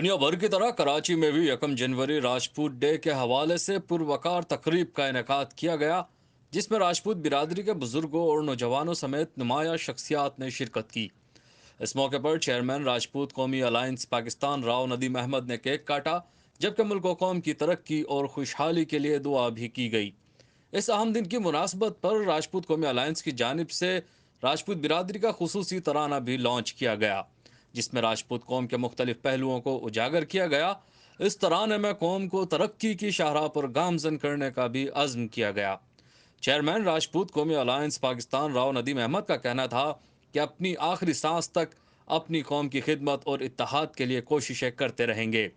दुनिया भर की तरह कराची में भी 1 जनवरी राजपूत डे के हवाले से पुरवकार तकरीब का इनेकाद किया गया, जिसमें राजपूत बिरादरी के बुजुर्गों और नौजवानों समेत नुमाया शख्सियात ने शिरकत की। इस मौके पर चेयरमैन राजपूत कौमी अलायंस पाकिस्तान राव नदीम अहमद ने केक काटा, जबकि मुल्क व कौम की तरक्की और खुशहाली के लिए दुआ भी की गई। इस अहम दिन की मुनासबत पर राजपूत कौमी अलायंस की जानिब से राजपूत बिरादरी का खुसूसी तराना भी लॉन्च किया गया, जिसमें राजपूत कौम के मुख्तलिफ पहलुओं को उजागर किया गया। इस तराने में कौम को तरक्की की शाहराह पर गामजन करने का भी अज़्म किया गया। चेयरमैन राजपूत कौमी अलायंस पाकिस्तान राव नदीम अहमद का कहना था कि अपनी आखिरी सांस तक अपनी कौम की खिदमत और इत्तेहाद के लिए कोशिशें करते रहेंगे।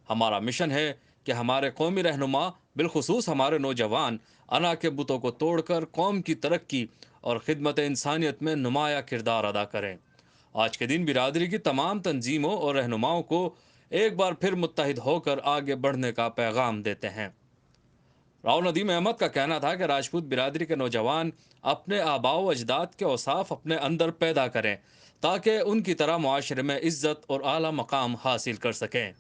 हमारा मिशन है कि हमारे कौमी रहनुमा, बिलखुसूस हमारे नौजवान, अना के बुतों को तोड़कर कौम की तरक्की और खिदमत इंसानियत में नुमाया किरदार अदा करें। आज के दिन बिरादरी की तमाम तंजीमों और रहनुमाओं को एक बार फिर मुत्तहिद होकर आगे बढ़ने का पैगाम देते हैं। राव नदीम अहमद का कहना था कि राजपूत बिरादरी के नौजवान अपने आबाओ अजदाद के औसाफ अपने अंदर पैदा करें, ताकि उनकी तरह मुआशरे में इज्जत और आला मकाम हासिल कर सकें।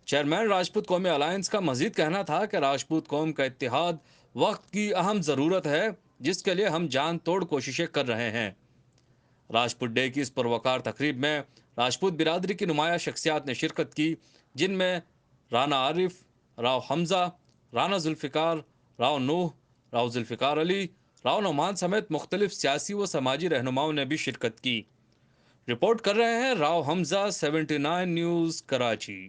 चेयरमैन राजपूत कौमी अलायंस का मजीद कहना था कि राजपूत कौम का इत्तेहाद वक्त की अहम ज़रूरत है, जिसके लिए हम जान तोड़ कोशिशें कर रहे हैं। राजपूत डे की इस पुरवकार तकरीब में राजपूत बिरादरी की नुमाया शख्सियात ने शिरकत की, जिनमें राना आरिफ, राव हमजा, राना जुल्फ़िकार, राव नूह, राव जुल्फ़िकार अली, राव नौमान समेत मुख्तलिफ सियासी व समाजी रहनुमाओं ने भी शिरकत की। रिपोर्ट कर रहे हैं राव हमजा, 79 न्यूज़, कराची।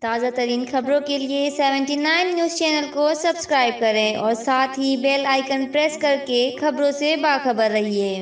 ताज़ा तरीन खबरों के लिए 79 न्यूज़ चैनल को सब्सक्राइब करें और साथ ही बेल आइकन प्रेस करके खबरों से बाखबर रहिए।